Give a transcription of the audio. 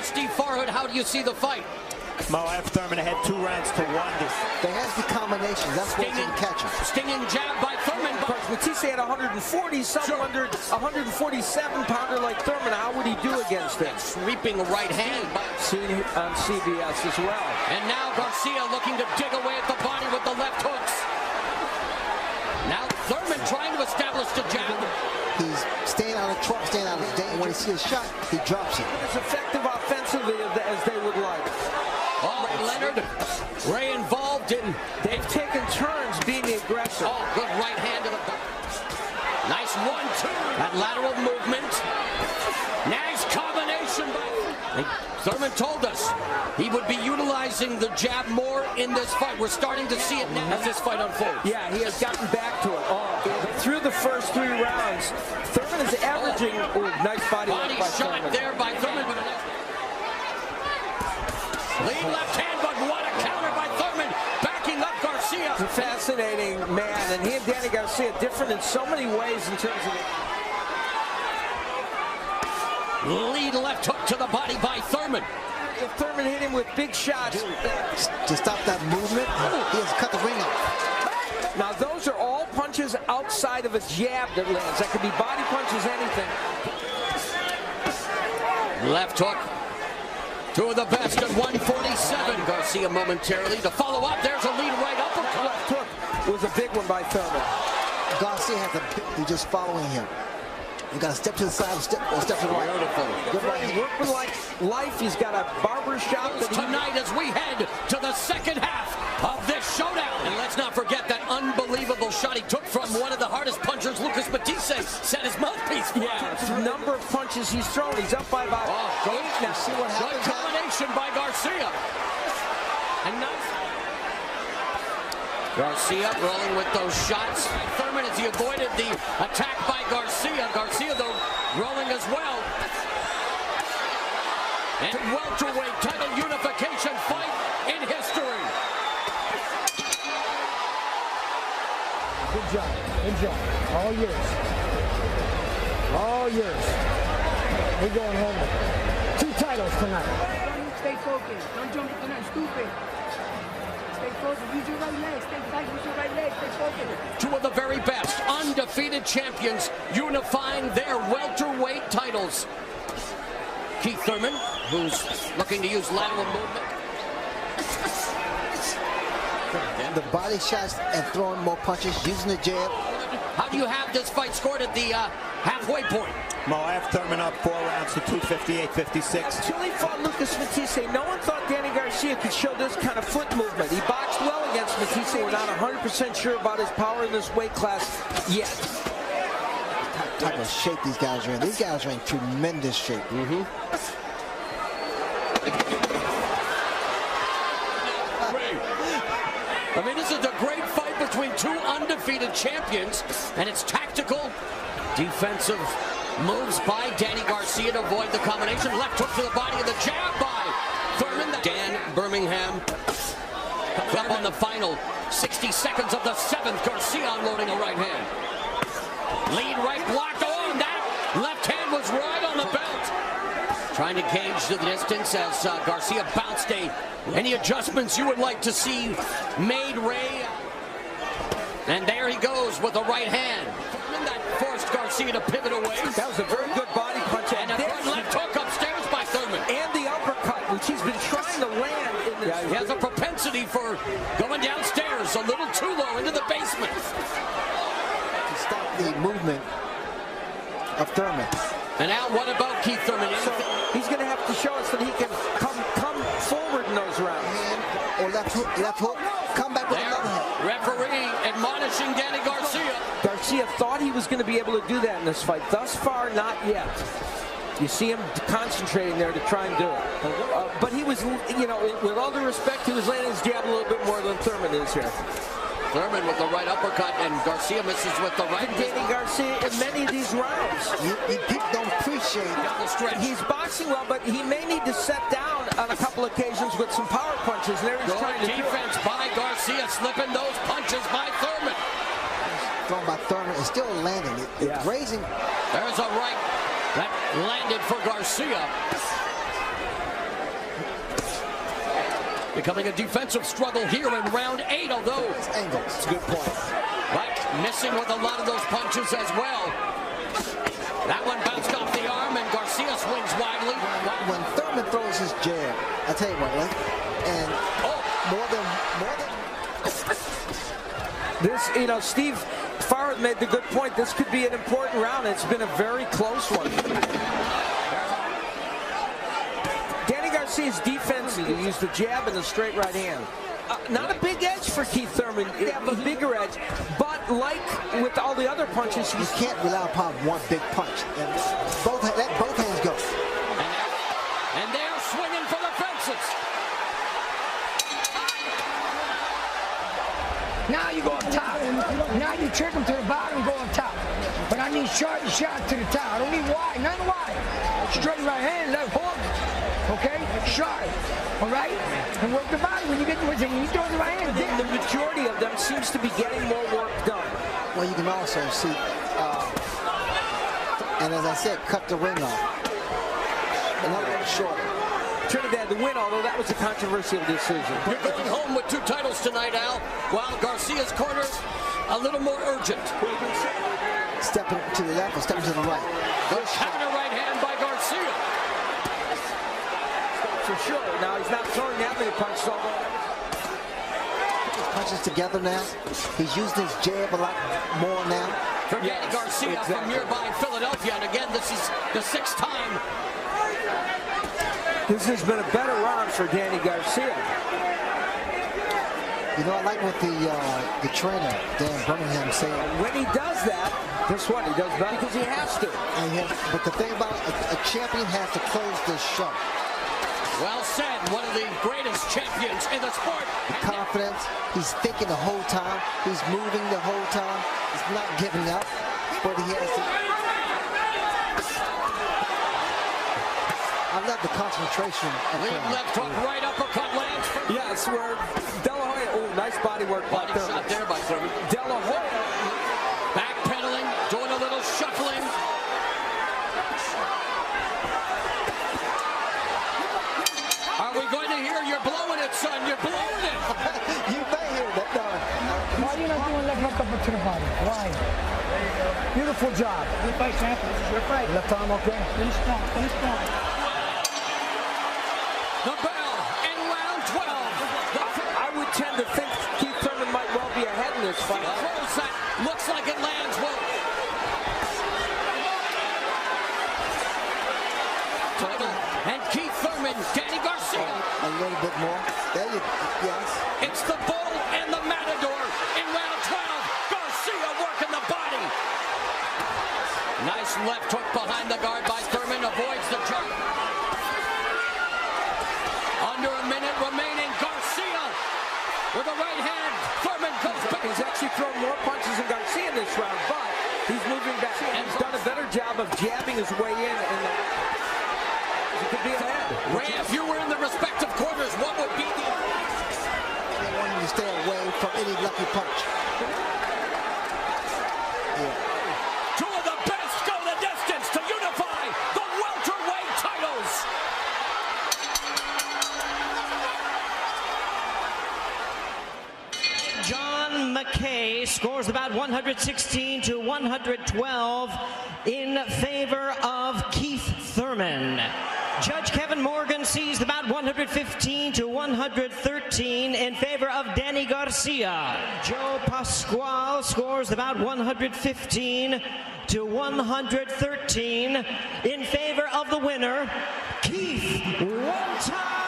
Steve Farhood, how do you see the fight? Mo, I have Thurman ahead 2 rounds to 1. There has the combinations. That's what's going to catch him. Stinging jab by Thurman. Batiste had 140, some under 147-pounder like Thurman. How would he do against him? Sweeping right hand. Seen on CBS as well. And now Garcia looking to dig away at the body with the left hooks. Now Thurman trying to establish the jab. He's staying out of trouble, staying out of danger. When he sees a shot, he drops it. As effective offensively as they would like. Oh, Leonard, Ray involved in. They've taken turns being the aggressor. Oh, good right hand to the back. Nice 1-2. That lateral movement. Nice combination by. Thurman told us he would be utilizing the jab more in this fight. We're starting to see it now as this fight unfolds. Yeah, he has gotten back to it. Through the first 3 rounds, Thurman is averaging. Nice body shot Thurman. there by Thurman. Lead left hand, but what a counter by Thurman, backing up Garcia. He's a fascinating man, and he and Danny Garcia different in so many ways in terms of lead left hook to the body by Thurman. If Thurman hit him with big shots to stop that movement, he has to cut the ring off. Now those are all punches outside of a jab that lands. That could be body punches, anything. Left hook. 2 of the best at 147. Garcia momentarily to follow up. There's a lead right uppercut. Left hook was a big one by Thurman. Garcia has to be just following him. You got to step to the side, step to the right. Beautiful. Good right. Working like life. He's got a barber shop tonight as we head to the second half of this showdown. And let's not forget that unbelievable shot he took from one of the hardest punchers, Lucas Batiste, set his mouthpiece. Yeah, the number of punches he's thrown. He's up by about 8 now. See what happens. Good combination by Garcia. And nice. Garcia rolling with those shots. Thurman as he avoided the attack by Garcia. Garcia, though, rolling as well. And welterweight title unification fight in history. Good job. Good job. All yours. All yours. We're going home. 2 titles tonight. Stay focused. Don't jump tonight. Stupid. Stay focused. Use your right leg. Stay tight with your right leg. Stay focused. 2 of the very best undefeated champions unifying their welterweight titles. Keith Thurman, who's looking to use lateral movement. The body shots and throwing more punches, using the jab. How do you have this fight scored at the halfway point? Mo, I have Thurman up 4 rounds to 258-56. Until he fought Lucas Batiste, no one thought Danny Garcia could show this kind of foot movement. He boxed well against Batiste. We're not 100% sure about his power in this weight class yet. What type of shape these guys are in. These guys are in tremendous shape. I mean, this is a great fight between 2 undefeated champions, and it's tactical, defensive moves by Danny Garcia to avoid the combination. Left hook to the body of the jab by Thurman. Dan Birmingham comes up on the final 60 seconds of the 7th. Garcia unloading a right hand. Lead right blocked. Oh, and that left hand was right on the belt. Trying to gauge the distance as Garcia bounced any adjustments you would like to see made, Ray. And there he goes with the right hand. That forced Garcia to pivot away. That was a very good body punch. And a good left hook upstairs by Thurman. And the uppercut, which he's been trying to land in this. Yeah, he has a propensity for going downstairs a little too low into the basement. To stop the movement of Thurman. And now what about Keith Thurman? So he's going to have to show us that he can come forward in those rounds. Hand or left hook, come back with another hand. Referee admonishing Danny Garcia. Garcia thought he was going to be able to do that in this fight. Thus far, not yet. You see him concentrating there to try and do it. But he was, you know, with all due respect, he was landing his jab a little bit more than Thurman is here. Thurman with the right uppercut, and Garcia misses with the right. Danny Garcia in many of these rounds. People don't appreciate it. He's boxing well, but he may need to set down on a couple occasions with some power punches. There he's trying to defense by Garcia, slipping those punches by Thurman. Thrown by Thurman, it's still landing. It's raising. There's a right that landed for Garcia. becoming a defensive struggle here in round 8, although Angles. it's a good point. Mike missing with a lot of those punches as well. That one bounced off the arm, and Garcia swings widely. When Thurman throws his jab, I tell you what, like, and more than this, you know, Steve Farrell made the good point. This could be an important round. It's been a very close one. Danny Garcia's defense, he used the jab and the straight right hand. Not a big edge for Keith Thurman. They have a bigger edge, but like with all the other punches, you can't rely upon one big punch. And let both hands go. And they're swinging for the fences. Now you go up top. Now you trick him to the bottom and go on top. But I need short shots to the top. I don't need wide, none wide. Straight right hand, left hook. Okay? Sharp. All right? And work the body when you get when you throw the right hand. The majority of them seems to be getting more work done. Well, you can also see, and as I said, cut the ring off. Another one shorter. Trinidad the win, although that was a controversial decision. You're going home with 2 titles tonight, Al, while Garcia's corner a little more urgent. Stepping to the left or stepping to the right. Having a right hand by Garcia. For sure. Now he's not throwing that many punches, although punches together now. He's using his jab a lot more now. For Danny Garcia from nearby Philadelphia, and again, this is the 6th time. This has been a better round for Danny Garcia. You know, I like what the trainer, Dan Birmingham, said. When he does that, guess what? He does better because he has to. But the thing about a champion has to close this show. Well said. One of the greatest champions in the sport. The confidence. He's thinking the whole time. He's moving the whole time. He's not giving up. But he has to. I love the concentration. Left hook, right uppercut lands. Yes, where De La Hoya. Oh, nice body work. Body shot there by Thurman. De La Hoya. Backpedaling, doing a little shuffling. Are we going to hear you're blowing it, son? You're blowing it. You may hear that. Why are you not doing left hook up to the body? Why? Beautiful job. Good fight, champ. This is your fight. Left arm okay? Finish strong. Finish strong. The bell in round 12. I would tend to think Keith Thurman might well be ahead in this fight. That looks like it lands well. Title and Keith Thurman, Danny Garcia. A little bit more. There you go. Yes. It's the bull and the matador in round 12. Garcia working the body. Nice left hook behind the guard by Thurman. Avoids the jump. Under a minute remaining. Garcia with a right hand. Thurman goes back. He's actually thrown more punches than Garcia in this round, but he's moving back. And he's done a better job of jabbing his way in. And he could be ahead. Ray, if you were in the respective corners, what would be the... They want you to stay away from any lucky punch. Yeah. Two of the best go the distance to unify the welterweight titles. John McKay scores about 116 to 112 in favor of Keith Thurman. Judge Kevin Morgan sees about 115 to 113 in favor of Danny Garcia. Joe Pasquale scores about 115 to 113 in favor of the winner, Keith "One Time"